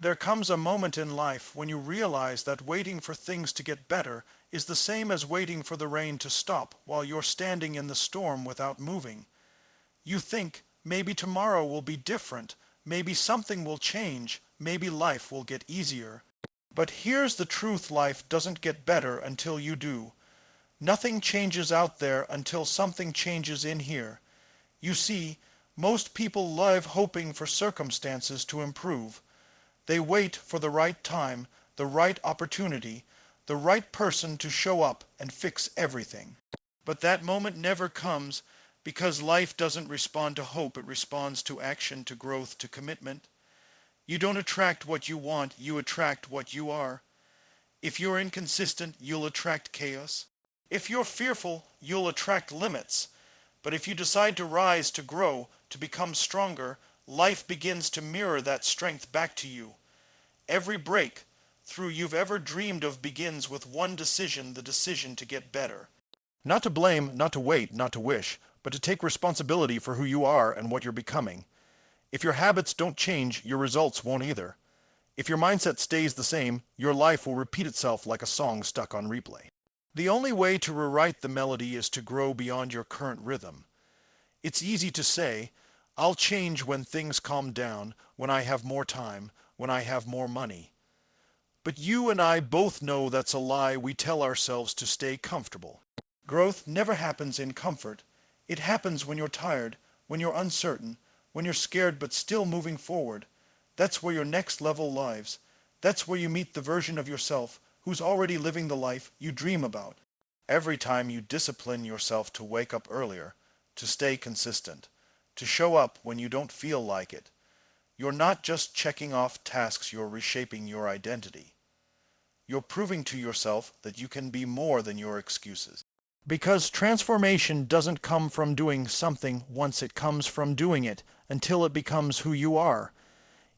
There comes a moment in life when you realize that waiting for things to get better is the same as waiting for the rain to stop while you're standing in the storm without moving. You think, maybe tomorrow will be different, maybe something will change, maybe life will get easier. But here's the truth: life doesn't get better until you do. Nothing changes out there until something changes in here. You see, most people live hoping for circumstances to improve. They wait for the right time, the right opportunity, the right person to show up and fix everything. But that moment never comes because life doesn't respond to hope, it responds to action, to growth, to commitment. You don't attract what you want, you attract what you are. If you're inconsistent, you'll attract chaos. If you're fearful, you'll attract limits. But if you decide to rise, to grow, to become stronger, life begins to mirror that strength back to you. Every breakthrough you've ever dreamed of begins with one decision, the decision to get better. Not to blame, not to wait, not to wish, but to take responsibility for who you are and what you're becoming. If your habits don't change, your results won't either. If your mindset stays the same, your life will repeat itself like a song stuck on replay. The only way to rewrite the melody is to grow beyond your current rhythm. It's easy to say, I'll change when things calm down, when I have more time, when I have more money. But you and I both know that's a lie we tell ourselves to stay comfortable. Growth never happens in comfort. It happens when you're tired, when you're uncertain, when you're scared but still moving forward. That's where your next level lies. That's where you meet the version of yourself who's already living the life you dream about. Every time you discipline yourself to wake up earlier, to stay consistent, to show up when you don't feel like it, you're not just checking off tasks, you're reshaping your identity. You're proving to yourself that you can be more than your excuses. Because transformation doesn't come from doing something once, it comes from doing it until it becomes who you are.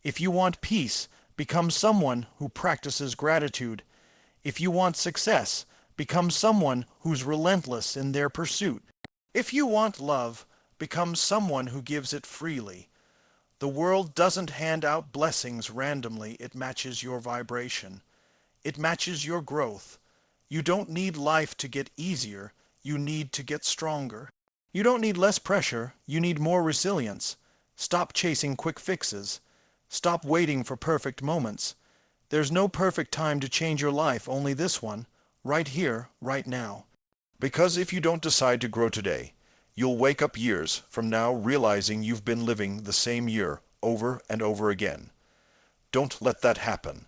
If you want peace, become someone who practices gratitude. If you want success, become someone who's relentless in their pursuit. If you want love, become someone who gives it freely. The world doesn't hand out blessings randomly, it matches your vibration. It matches your growth. You don't need life to get easier, you need to get stronger. You don't need less pressure, you need more resilience. Stop chasing quick fixes. Stop waiting for perfect moments. There's no perfect time to change your life, only this one, right here, right now. Because if you don't decide to grow today, you'll wake up years from now realizing you've been living the same year over and over again. Don't let that happen.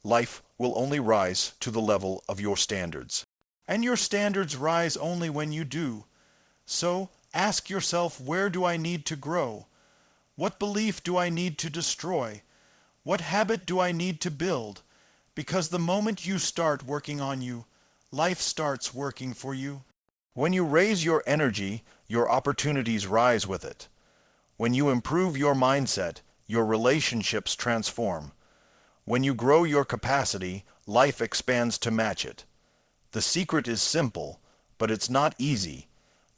Life will only rise to the level of your standards. And your standards rise only when you do. So ask yourself, where do I need to grow? What belief do I need to destroy? What habit do I need to build? Because the moment you start working on you, life starts working for you. When you raise your energy, your opportunities rise with it. When you improve your mindset, your relationships transform. When you grow your capacity, life expands to match it. The secret is simple, but it's not easy.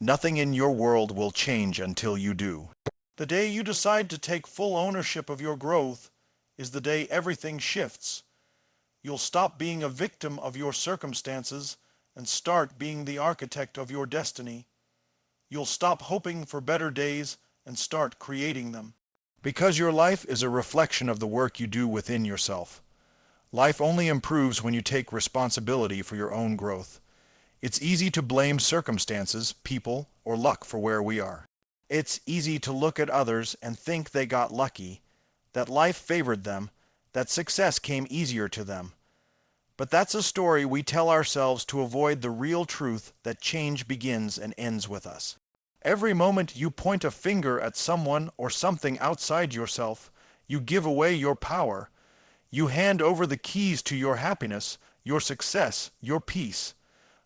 Nothing in your world will change until you do. The day you decide to take full ownership of your growth is the day everything shifts. You'll stop being a victim of your circumstances and start being the architect of your destiny. You'll stop hoping for better days and start creating them. Because your life is a reflection of the work you do within yourself. Life only improves when you take responsibility for your own growth. It's easy to blame circumstances, people, or luck for where we are. It's easy to look at others and think they got lucky, that life favored them, that success came easier to them. But that's a story we tell ourselves to avoid the real truth that change begins and ends with us. Every moment you point a finger at someone or something outside yourself, you give away your power. You hand over the keys to your happiness, your success, your peace.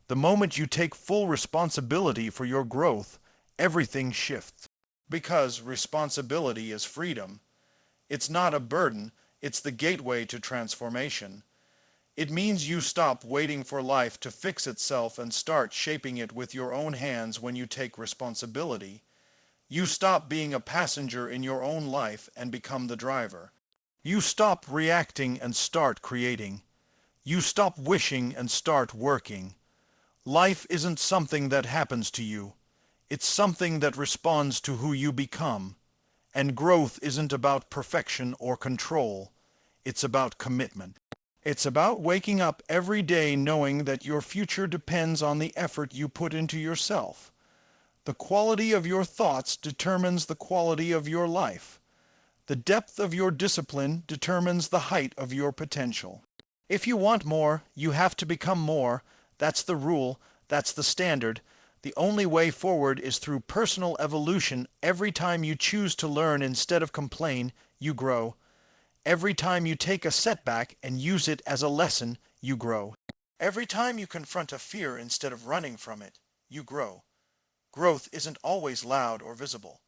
The moment you take full responsibility for your growth, everything shifts. Because responsibility is freedom. It's not a burden, it's the gateway to transformation. It means you stop waiting for life to fix itself and start shaping it with your own hands when you take responsibility. You stop being a passenger in your own life and become the driver. You stop reacting and start creating. You stop wishing and start working. Life isn't something that happens to you. It's something that responds to who you become. And growth isn't about perfection or control. It's about commitment. It's about waking up every day knowing that your future depends on the effort you put into yourself. The quality of your thoughts determines the quality of your life. The depth of your discipline determines the height of your potential. If you want more, you have to become more. That's the rule. That's the standard. The only way forward is through personal evolution. Every time you choose to learn instead of complain, you grow. Every time you take a setback and use it as a lesson, you grow. Every time you confront a fear instead of running from it, you grow. Growth isn't always loud or visible.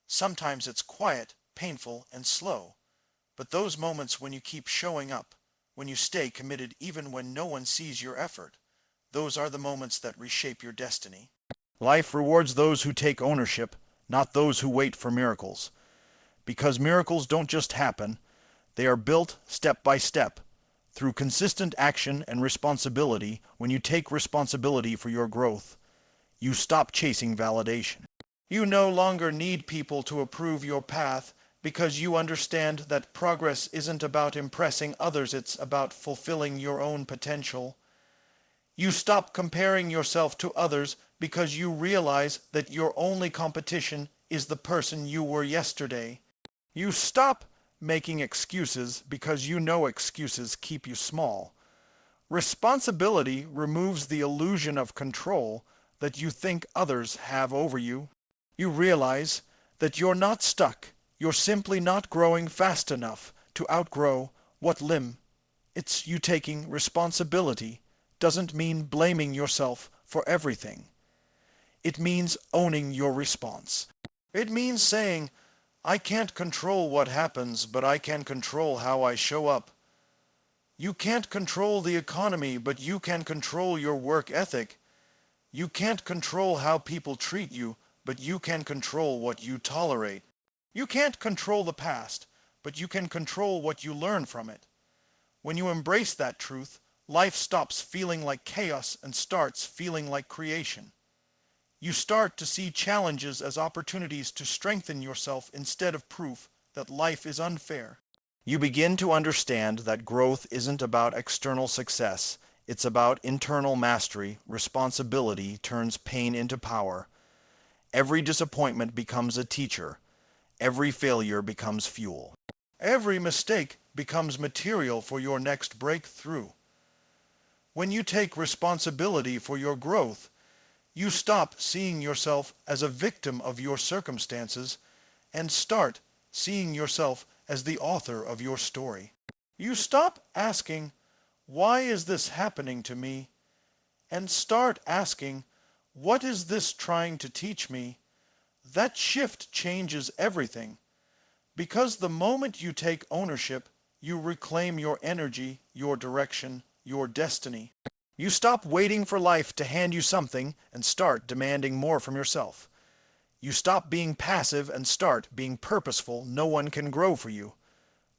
Sometimes it's quiet, painful, and slow. But those moments when you keep showing up, when you stay committed even when no one sees your effort, those are the moments that reshape your destiny. Life rewards those who take ownership, not those who wait for miracles. Because miracles don't just happen, they are built step by step, through consistent action and responsibility. When you take responsibility for your growth, you stop chasing validation. You no longer need people to approve your path because you understand that progress isn't about impressing others, it's about fulfilling your own potential. You stop comparing yourself to others because you realize that your only competition is the person you were yesterday. You stop making excuses because you know excuses keep you small. Responsibility removes the illusion of control that you think others have over you. You realize that you're not stuck. You're simply not growing fast enough to outgrow what limb. It's you taking responsibility doesn't mean blaming yourself for everything. It means owning your response. It means saying, I can't control what happens, but I can control how I show up. You can't control the economy, but you can control your work ethic. You can't control how people treat you, but you can control what you tolerate. You can't control the past, but you can control what you learn from it. When you embrace that truth, life stops feeling like chaos and starts feeling like creation. You start to see challenges as opportunities to strengthen yourself instead of proof that life is unfair. You begin to understand that growth isn't about external success. It's about internal mastery. Responsibility turns pain into power. Every disappointment becomes a teacher. Every failure becomes fuel. Every mistake becomes material for your next breakthrough. When you take responsibility for your growth, you stop seeing yourself as a victim of your circumstances and start seeing yourself as the author of your story. You stop asking, why is this happening to me? And start asking, what is this trying to teach me? That shift changes everything. Because the moment you take ownership, you reclaim your energy, your direction, your destiny. You stop waiting for life to hand you something and start demanding more from yourself. You stop being passive and start being purposeful. No one can grow for you.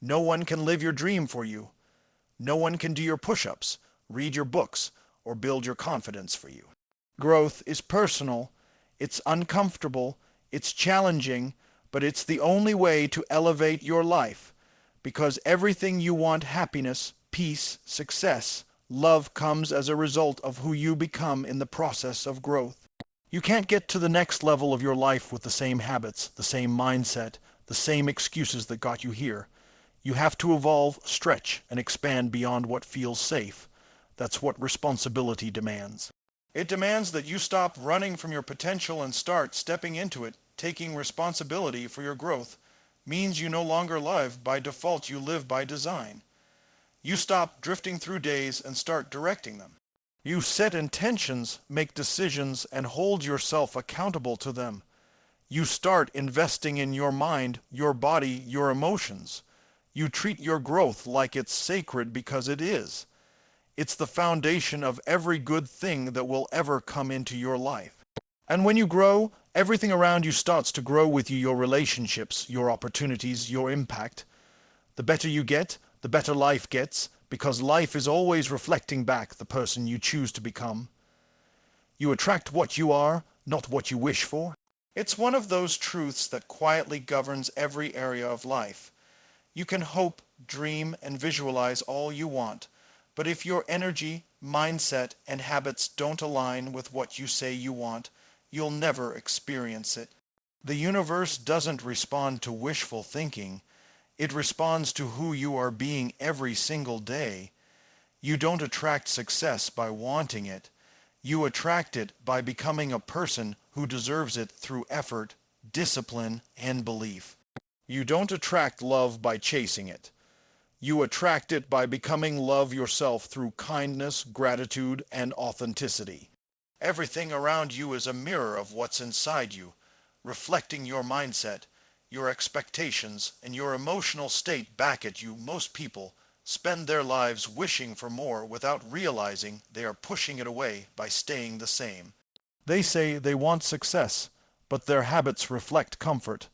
No one can live your dream for you. No one can do your push-ups, read your books, or build your confidence for you. Growth is personal. It's uncomfortable. It's challenging, but it's the only way to elevate your life. Because everything you want, happiness, peace, success, love, comes as a result of who you become in the process of growth. You can't get to the next level of your life with the same habits, the same mindset, the same excuses that got you here. You have to evolve, stretch, and expand beyond what feels safe. That's what responsibility demands. It demands that you stop running from your potential and start stepping into it. Taking responsibility for your growth means you no longer live by default, you live by design. You stop drifting through days and start directing them. You set intentions, make decisions, and hold yourself accountable to them. You start investing in your mind, your body, your emotions. You treat your growth like it's sacred because it is. It's the foundation of every good thing that will ever come into your life. And when you grow, everything around you starts to grow with you, your relationships, your opportunities, your impact. The better you get, the better life gets, because life is always reflecting back the person you choose to become. You attract what you are, not what you wish for. It's one of those truths that quietly governs every area of life. You can hope, dream, and visualize all you want, but if your energy, mindset, and habits don't align with what you say you want, you'll never experience it. The universe doesn't respond to wishful thinking. It responds to who you are being every single day. You don't attract success by wanting it. You attract it by becoming a person who deserves it through effort, discipline, and belief. You don't attract love by chasing it. You attract it by becoming love yourself through kindness, gratitude, and authenticity. Everything around you is a mirror of what's inside you, reflecting your mindset, your expectations, and your emotional state back at you. Most people spend their lives wishing for more without realizing they are pushing it away by staying the same. They say they want success, but their habits reflect comfort.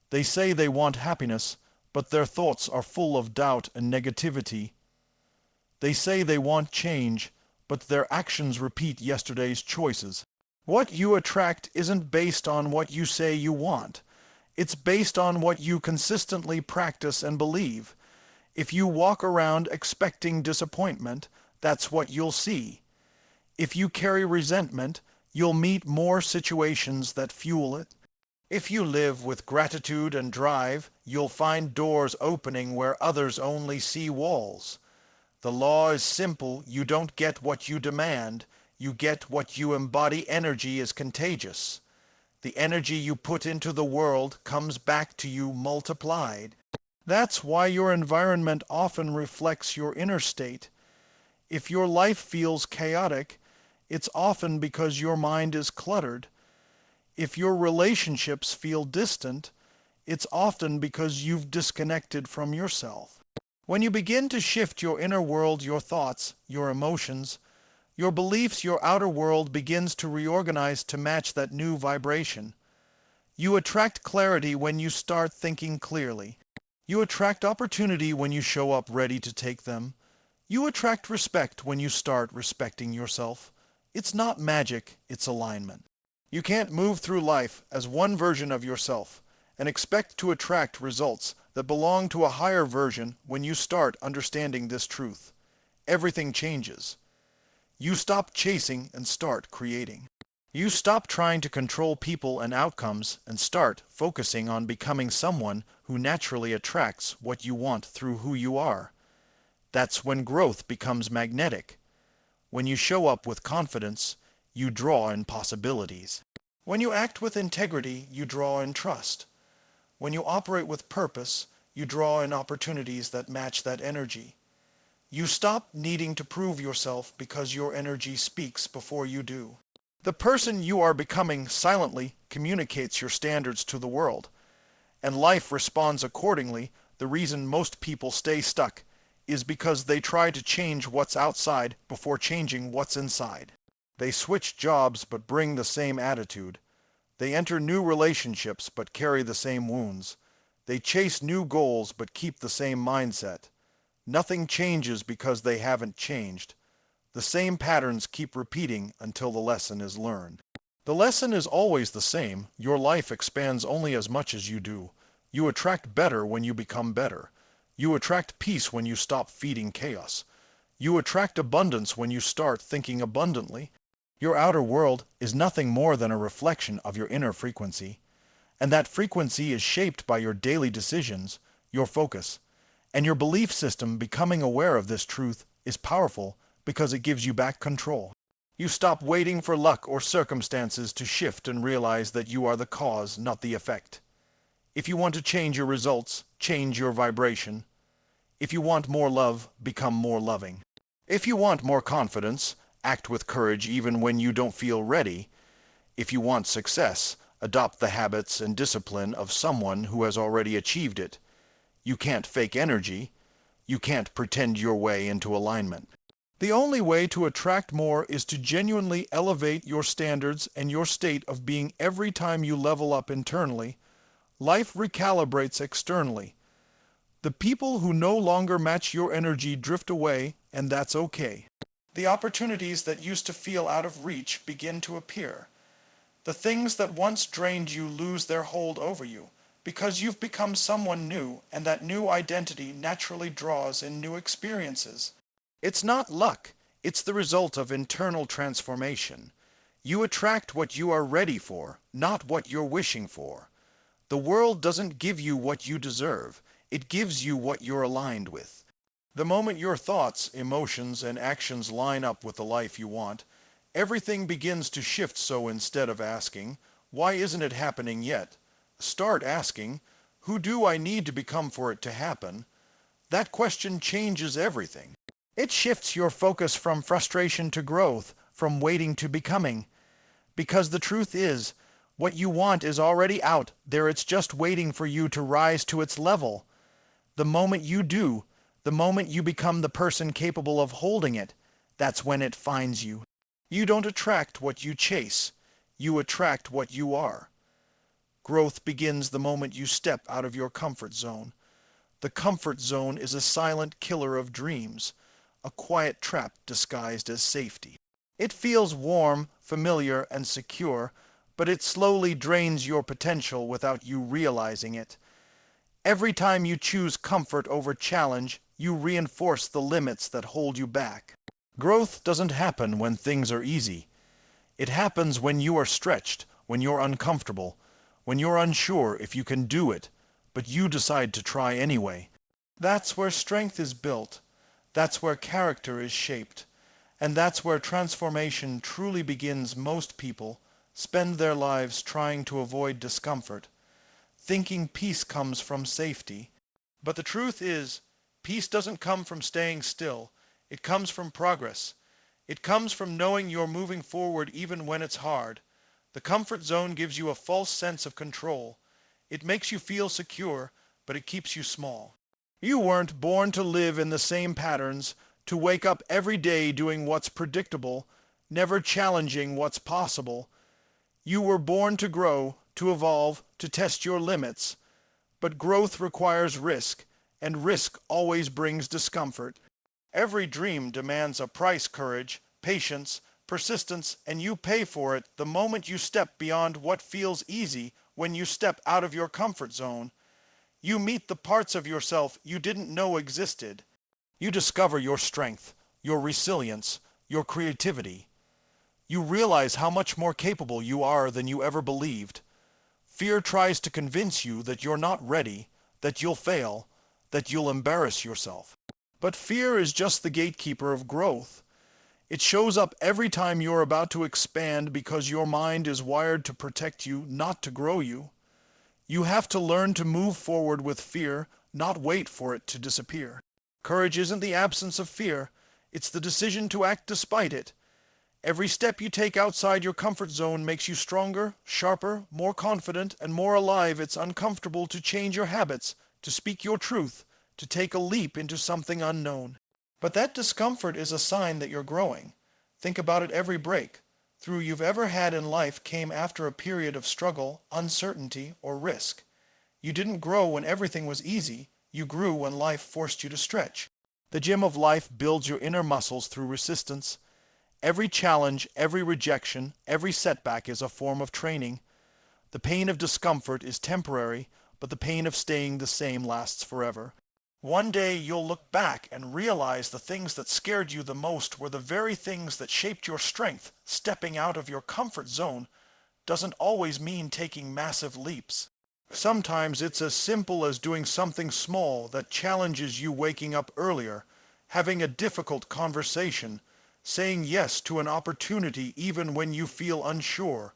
They say they want happiness, but their thoughts are full of doubt and negativity. They say they want change, but their actions repeat yesterday's choices. What you attract isn't based on what you say you want. It's based on what you consistently practice and believe. If you walk around expecting disappointment, that's what you'll see. If you carry resentment, you'll meet more situations that fuel it. If you live with gratitude and drive, you'll find doors opening where others only see walls. The law is simple. You don't get what you demand. You get what you embody. Energy is contagious. The energy you put into the world comes back to you multiplied. That's why your environment often reflects your inner state. If your life feels chaotic, it's often because your mind is cluttered. If your relationships feel distant, it's often because you've disconnected from yourself. When you begin to shift your inner world, your thoughts, your emotions, your beliefs, your outer world begins to reorganize to match that new vibration. You attract clarity when you start thinking clearly. You attract opportunity when you show up ready to take them. You attract respect when you start respecting yourself. It's not magic, it's alignment. You can't move through life as one version of yourself and expect to attract results that belong to a higher version when you start understanding this truth. Everything changes. You stop chasing and start creating. You stop trying to control people and outcomes and start focusing on becoming someone who naturally attracts what you want through who you are. That's when growth becomes magnetic. When you show up with confidence, you draw in possibilities. When you act with integrity, you draw in trust. When you operate with purpose, you draw in opportunities that match that energy. You stop needing to prove yourself because your energy speaks before you do. The person you are becoming silently communicates your standards to the world, and life responds accordingly. The reason most people stay stuck is because they try to change what's outside before changing what's inside. They switch jobs but bring the same attitude. They enter new relationships but carry the same wounds. They chase new goals but keep the same mindset. Nothing changes because they haven't changed. The same patterns keep repeating until the lesson is learned. The lesson is always the same. Your life expands only as much as you do. You attract better when you become better. You attract peace when you stop feeding chaos. You attract abundance when you start thinking abundantly. Your outer world is nothing more than a reflection of your inner frequency, and that frequency is shaped by your daily decisions, your focus, and your belief system. Becoming aware of this truth is powerful because it gives you back control. You stop waiting for luck or circumstances to shift and realize that you are the cause, not the effect. If you want to change your results, change your vibration. If you want more love, become more loving. If you want more confidence, act with courage even when you don't feel ready. If you want success, adopt the habits and discipline of someone who has already achieved it. You can't fake energy. You can't pretend your way into alignment. The only way to attract more is to genuinely elevate your standards and your state of being. Every time you level up internally, life recalibrates externally. The people who no longer match your energy drift away, and that's okay. The opportunities that used to feel out of reach begin to appear. The things that once drained you lose their hold over you, because you've become someone new, and that new identity naturally draws in new experiences. It's not luck, it's the result of internal transformation. You attract what you are ready for, not what you're wishing for. The world doesn't give you what you deserve, it gives you what you're aligned with. The moment your thoughts, emotions, and actions line up with the life you want, everything begins to shift. So instead of asking, "Why isn't it happening yet?" start asking, "Who do I need to become for it to happen?" That question changes everything. It shifts your focus from frustration to growth, from waiting to becoming. Because the truth is, what you want is already out there, it's just waiting for you to rise to its level. The moment you do, the moment you become the person capable of holding it, that's when it finds you. You don't attract what you chase, you attract what you are. Growth begins the moment you step out of your comfort zone. The comfort zone is a silent killer of dreams, a quiet trap disguised as safety. It feels warm, familiar, and secure, but it slowly drains your potential without you realizing it. Every time you choose comfort over challenge, you reinforce the limits that hold you back. Growth doesn't happen when things are easy. It happens when you are stretched, when you're uncomfortable, when you're unsure if you can do it, but you decide to try anyway. That's where strength is built. That's where character is shaped. And that's where transformation truly begins. Most people spend their lives trying to avoid discomfort, thinking peace comes from safety. But the truth is, peace doesn't come from staying still. It comes from progress. It comes from knowing you're moving forward even when it's hard. The comfort zone gives you a false sense of control. It makes you feel secure, but it keeps you small. You weren't born to live in the same patterns, to wake up every day doing what's predictable, never challenging what's possible. You were born to grow, to evolve, to test your limits. But growth requires risk, and risk always brings discomfort. Every dream demands a price: courage, patience, persistence, and you pay for it the moment you step beyond what feels easy. When you step out of your comfort zone, you meet the parts of yourself you didn't know existed. You discover your strength, your resilience, your creativity. You realize how much more capable you are than you ever believed. Fear tries to convince you that you're not ready, that you'll fail, that you'll embarrass yourself. But fear is just the gatekeeper of growth. It shows up every time you're about to expand because your mind is wired to protect you, not to grow you. You have to learn to move forward with fear, not wait for it to disappear. Courage isn't the absence of fear, it's the decision to act despite it. Every step you take outside your comfort zone makes you stronger, sharper, more confident, and more alive. It's uncomfortable to change your habits, to speak your truth, to take a leap into something unknown. But that discomfort is a sign that you're growing. Think about it. Every breakthrough you've ever had in life came after a period of struggle, uncertainty, or risk. You didn't grow when everything was easy. You grew when life forced you to stretch. The gym of life builds your inner muscles through resistance. Every challenge, every rejection, every setback is a form of training. The pain of discomfort is temporary, but the pain of staying the same lasts forever. One day you'll look back and realize the things that scared you the most were the very things that shaped your strength. Stepping out of your comfort zone doesn't always mean taking massive leaps. Sometimes it's as simple as doing something small that challenges you: waking up earlier, having a difficult conversation, saying yes to an opportunity even when you feel unsure.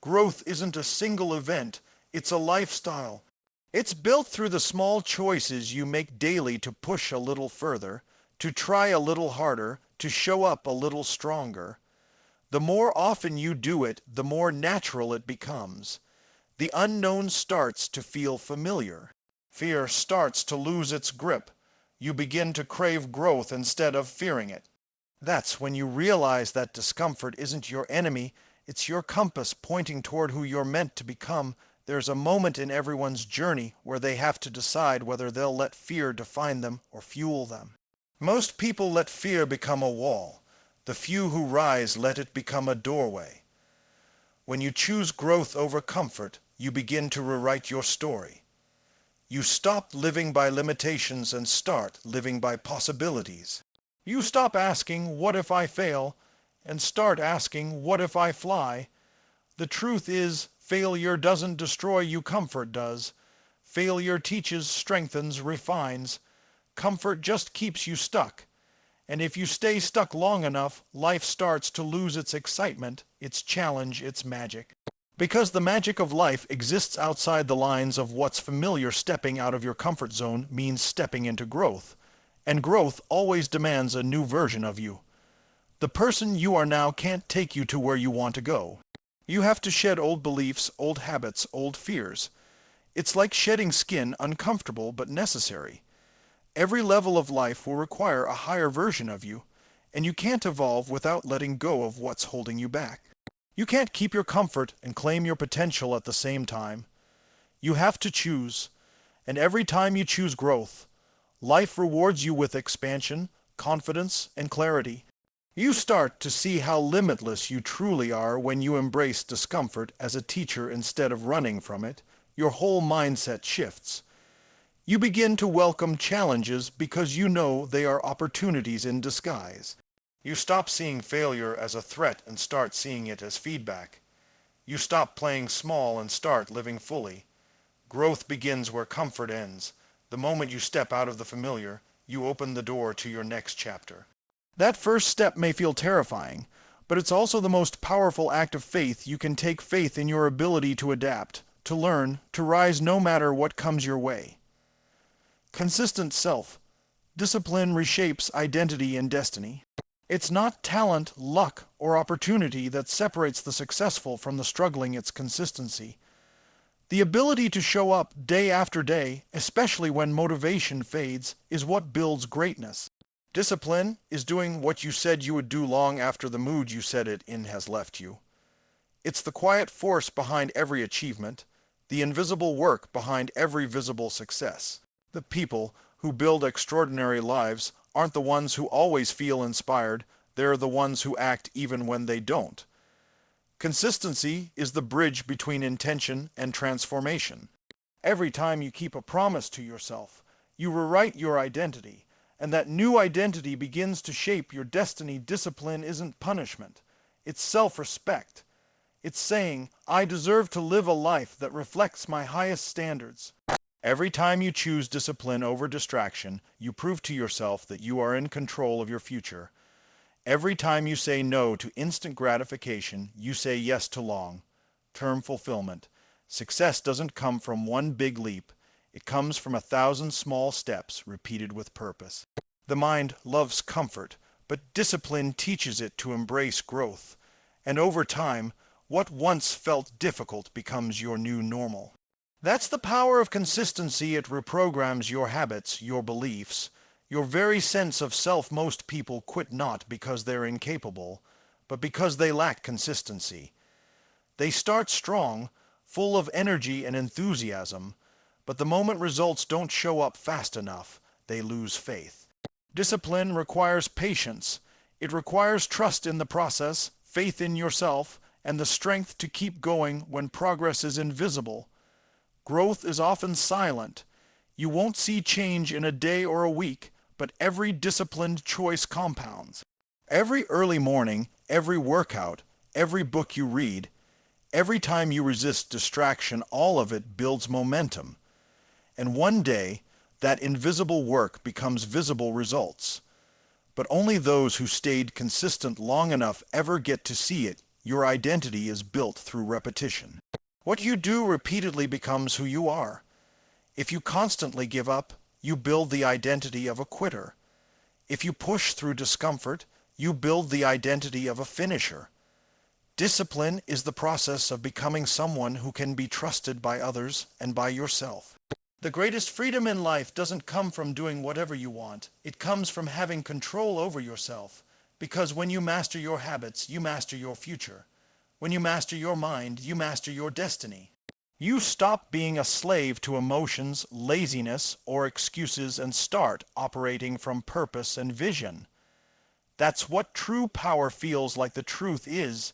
Growth isn't a single event, it's a lifestyle. It's built through the small choices you make daily to push a little further, to try a little harder, to show up a little stronger. The more often you do it, the more natural it becomes. The unknown starts to feel familiar. Fear starts to lose its grip. You begin to crave growth instead of fearing it. That's when you realize that discomfort isn't your enemy, it's your compass pointing toward who you're meant to become. There's a moment in everyone's journey where they have to decide whether they'll let fear define them or fuel them. Most people let fear become a wall. The few who rise let it become a doorway. When you choose growth over comfort, you begin to rewrite your story. You stop living by limitations and start living by possibilities. You stop asking, "What if I fail?" and start asking, "What if I fly?" The truth is, failure doesn't destroy you, comfort does. Failure teaches, strengthens, refines. Comfort just keeps you stuck. And if you stay stuck long enough, life starts to lose its excitement, its challenge, its magic. Because the magic of life exists outside the lines of what's familiar, stepping out of your comfort zone means stepping into growth. And growth always demands a new version of you. The person you are now can't take you to where you want to go. You have to shed old beliefs, old habits, old fears. It's like shedding skin, uncomfortable but necessary. Every level of life will require a higher version of you, and you can't evolve without letting go of what's holding you back. You can't keep your comfort and claim your potential at the same time. You have to choose, and every time you choose growth, life rewards you with expansion, confidence, and clarity. You start to see how limitless you truly are when you embrace discomfort as a teacher instead of running from it. Your whole mindset shifts. You begin to welcome challenges because you know they are opportunities in disguise. You stop seeing failure as a threat and start seeing it as feedback. You stop playing small and start living fully. Growth begins where comfort ends. The moment you step out of the familiar, you open the door to your next chapter. That first step may feel terrifying, but it's also the most powerful act of faith you can take, faith in your ability to adapt, to learn, to rise no matter what comes your way. Consistent self. Discipline reshapes identity and destiny. It's not talent, luck, or opportunity that separates the successful from the struggling, it's consistency. The ability to show up day after day, especially when motivation fades, is what builds greatness. Discipline is doing what you said you would do long after the mood you said it in has left you. It's the quiet force behind every achievement, the invisible work behind every visible success. The people who build extraordinary lives aren't the ones who always feel inspired, they're the ones who act even when they don't. Consistency is the bridge between intention and transformation. Every time you keep a promise to yourself, you rewrite your identity, and that new identity begins to shape your destiny. Discipline isn't punishment, it's self-respect. It's saying, "I deserve to live a life that reflects my highest standards." Every time you choose discipline over distraction, you prove to yourself that you are in control of your future. Every time you say no to instant gratification, you say yes to long-term fulfillment. Success doesn't come from one big leap. It comes from 1,000 small steps repeated with purpose. The mind loves comfort, but discipline teaches it to embrace growth. And over time, what once felt difficult becomes your new normal. That's the power of consistency. It reprograms your habits, your beliefs, your very sense of self. Most people quit not because they're incapable, but because they lack consistency. They start strong, full of energy and enthusiasm, but the moment results don't show up fast enough, they lose faith. Discipline requires patience. It requires trust in the process, faith in yourself, and the strength to keep going when progress is invisible. Growth is often silent. You won't see change in a day or a week, but every disciplined choice compounds. Every early morning, every workout, every book you read, every time you resist distraction, all of it builds momentum. And one day, that invisible work becomes visible results. But only those who stayed consistent long enough ever get to see it. Your identity is built through repetition. What you do repeatedly becomes who you are. If you constantly give up, you build the identity of a quitter. If you push through discomfort, you build the identity of a finisher. Discipline is the process of becoming someone who can be trusted by others and by yourself. The greatest freedom in life doesn't come from doing whatever you want. It comes from having control over yourself. Because when you master your habits, you master your future. When you master your mind, you master your destiny. You stop being a slave to emotions, laziness, or excuses and start operating from purpose and vision. That's what true power feels like. The truth is,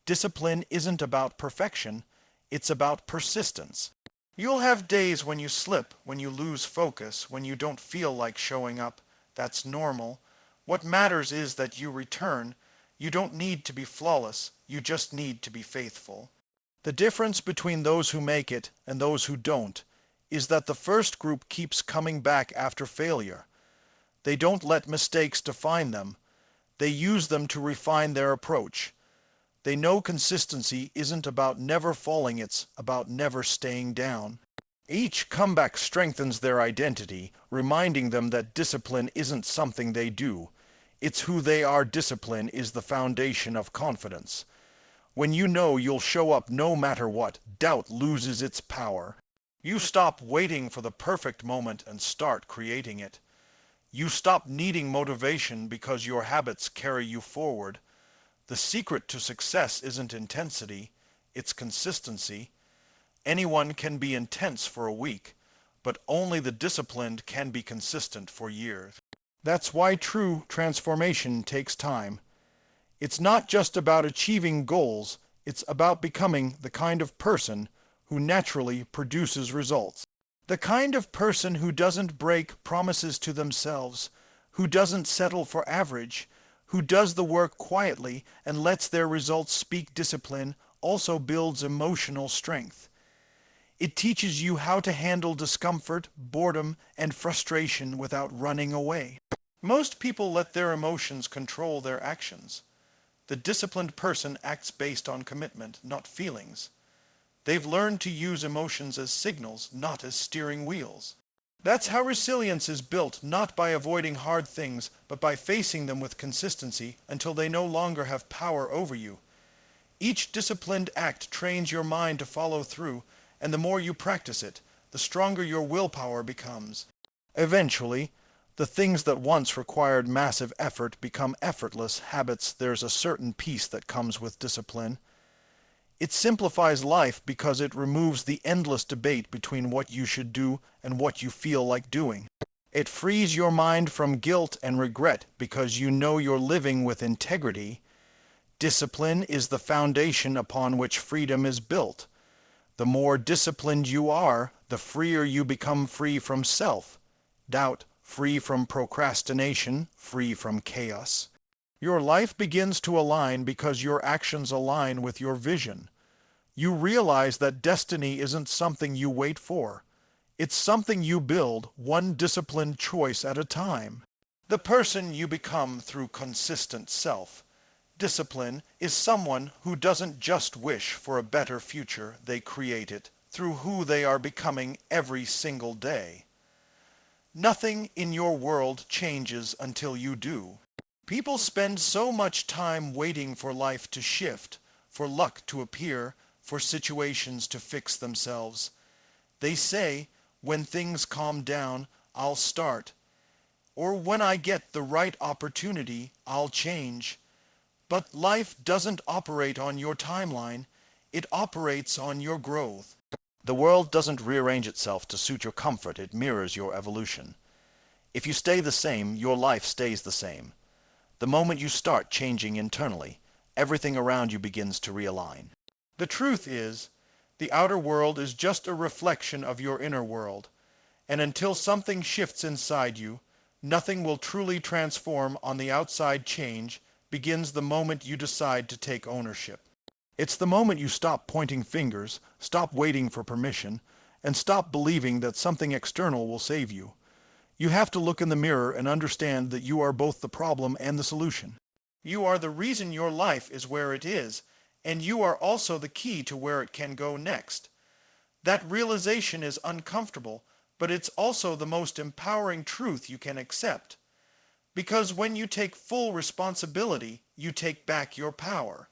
discipline isn't about perfection, it's about persistence. You'll have days when you slip, when you lose focus, when you don't feel like showing up. That's normal. What matters is that you return. You don't need to be flawless, you just need to be faithful. The difference between those who make it and those who don't is that the first group keeps coming back after failure. They don't let mistakes define them. They use them to refine their approach. They know consistency isn't about never falling, it's about never staying down. Each comeback strengthens their identity, reminding them that discipline isn't something they do. It's who they are. Discipline is the foundation of confidence. When you know you'll show up no matter what, doubt loses its power. You stop waiting for the perfect moment and start creating it. You stop needing motivation because your habits carry you forward. The secret to success isn't intensity, it's consistency. Anyone can be intense for a week, but only the disciplined can be consistent for years. That's why true transformation takes time. It's not just about achieving goals, it's about becoming the kind of person who naturally produces results. The kind of person who doesn't break promises to themselves, who doesn't settle for average, who does the work quietly and lets their results speak. Discipline also builds emotional strength. It teaches you how to handle discomfort, boredom, and frustration without running away. Most people let their emotions control their actions. The disciplined person acts based on commitment, not feelings. They've learned to use emotions as signals, not as steering wheels. That's how resilience is built, not by avoiding hard things, but by facing them with consistency until they no longer have power over you. Each disciplined act trains your mind to follow through, and the more you practice it, the stronger your willpower becomes. Eventually, the things that once required massive effort become effortless habits. There's a certain peace that comes with discipline. It simplifies life because it removes the endless debate between what you should do and what you feel like doing. It frees your mind from guilt and regret because you know you're living with integrity. Discipline is the foundation upon which freedom is built. The more disciplined you are, the freer you become, free from self-doubt, free from procrastination, free from chaos. Your life begins to align because your actions align with your vision. You realize that destiny isn't something you wait for. It's something you build, one disciplined choice at a time. The person you become through consistent self-discipline is someone who doesn't just wish for a better future, they create it through who they are becoming every single day. Nothing in your world changes until you do. People spend so much time waiting for life to shift, for luck to appear, for situations to fix themselves. They say, when things calm down, I'll start. Or when I get the right opportunity, I'll change. But life doesn't operate on your timeline. It operates on your growth. The world doesn't rearrange itself to suit your comfort, it mirrors your evolution. If you stay the same, your life stays the same. The moment you start changing internally, everything around you begins to realign. The truth is, the outer world is just a reflection of your inner world, and until something shifts inside you, nothing will truly transform. On the outside, change begins the moment you decide to take ownership. It's the moment you stop pointing fingers, stop waiting for permission, and stop believing that something external will save you. You have to look in the mirror and understand that you are both the problem and the solution. You are the reason your life is where it is, and you are also the key to where it can go next. That realization is uncomfortable, but it's also the most empowering truth you can accept. Because when you take full responsibility, you take back your power.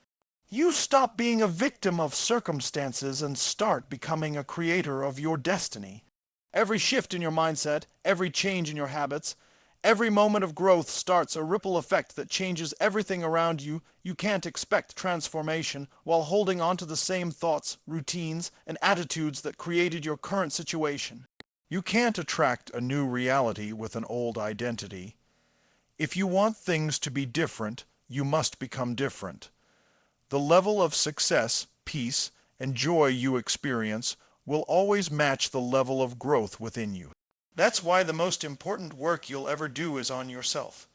You stop being a victim of circumstances and start becoming a creator of your destiny. Every shift in your mindset, every change in your habits, Every moment of growth starts a ripple effect that changes everything around you. You can't expect transformation while holding on to the same thoughts, routines, and attitudes that created your current situation. You can't attract a new reality with an old identity. If you want things to be different, you must become different. The level of success, peace, and joy you experience will always match the level of growth within you. That's why the most important work you'll ever do is on yourself.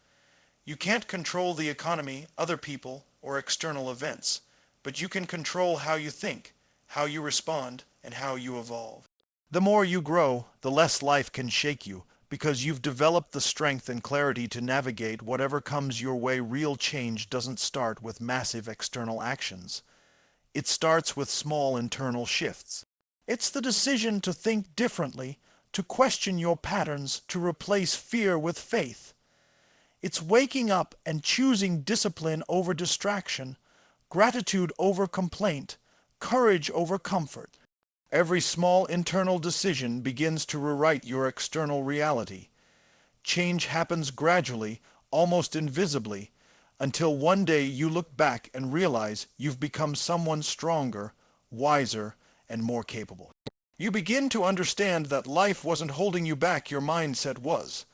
You can't control the economy, other people, or external events, but you can control how you think, how you respond, and how you evolve. The more you grow, the less life can shake you, because you've developed the strength and clarity to navigate whatever comes your way. Real change doesn't start with massive external actions. It starts with small internal shifts. It's the decision to think differently, to question your patterns, to replace fear with faith. It's waking up and choosing discipline over distraction, gratitude over complaint, courage over comfort. Every small internal decision begins to rewrite your external reality. Change happens gradually, almost invisibly, until one day you look back and realize you've become someone stronger, wiser, and more capable. You begin to understand that life wasn't holding you back, your mindset was.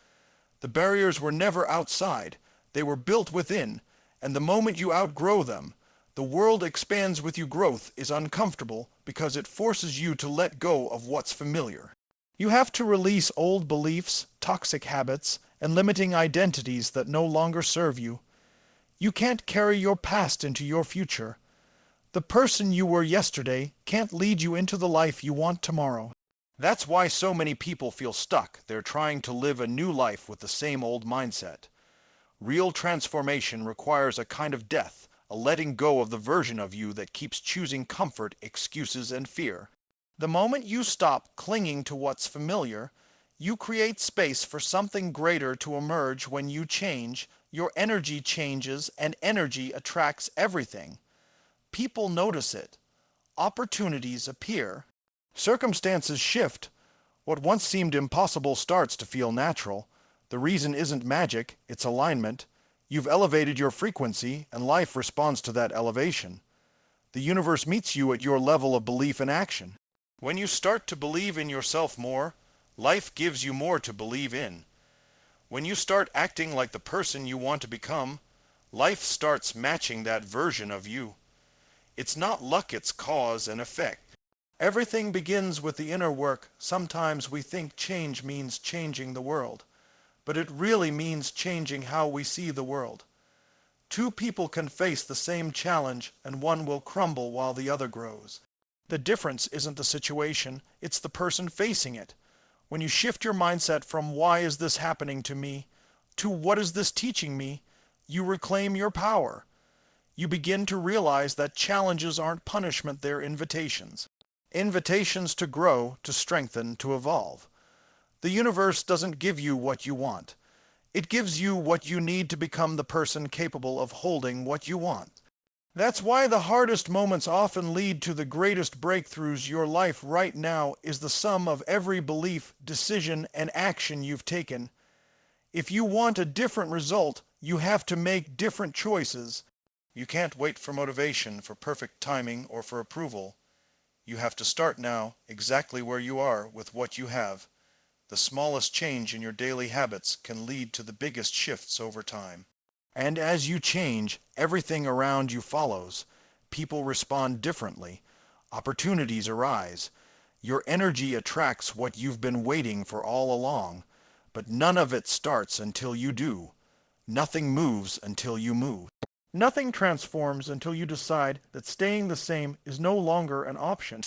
The barriers were never outside, they were built within, and the moment you outgrow them, the world expands with you. Growth is uncomfortable because it forces you to let go of what's familiar. You have to release old beliefs, toxic habits, and limiting identities that no longer serve you. You can't carry your past into your future. The person you were yesterday can't lead you into the life you want tomorrow. That's why so many people feel stuck. They're trying to live a new life with the same old mindset. Real transformation requires a kind of death, a letting go of the version of you that keeps choosing comfort, excuses, and fear. The moment you stop clinging to what's familiar, you create space for something greater to emerge. When you change, your energy changes, and energy attracts everything. People notice it. Opportunities appear. Circumstances shift. What once seemed impossible starts to feel natural. The reason isn't magic, it's alignment. You've elevated your frequency, and life responds to that elevation. The universe meets you at your level of belief and action. When you start to believe in yourself more, life gives you more to believe in. When you start acting like the person you want to become, life starts matching that version of you. It's not luck, it's cause and effect. Everything begins with the inner work. Sometimes we think change means changing the world, but it really means changing how we see the world. Two people can face the same challenge, and one will crumble while the other grows. The difference isn't the situation, it's the person facing it. When you shift your mindset from "why is this happening to me" to "what is this teaching me," you reclaim your power. You begin to realize that challenges aren't punishment, they're invitations. Invitations to grow, to strengthen, to evolve. The universe doesn't give you what you want. It gives you what you need to become the person capable of holding what you want. That's why the hardest moments often lead to the greatest breakthroughs. Your life right now is the sum of every belief, decision, and action you've taken. If you want a different result, you have to make different choices. You can't wait for motivation, for perfect timing, or for approval. You have to start now, exactly where you are, with what you have. The smallest change in your daily habits can lead to the biggest shifts over time. And as you change, everything around you follows. People respond differently. Opportunities arise. Your energy attracts what you've been waiting for all along. But none of it starts until you do. Nothing moves until you move. Nothing transforms until you decide that staying the same is no longer an option.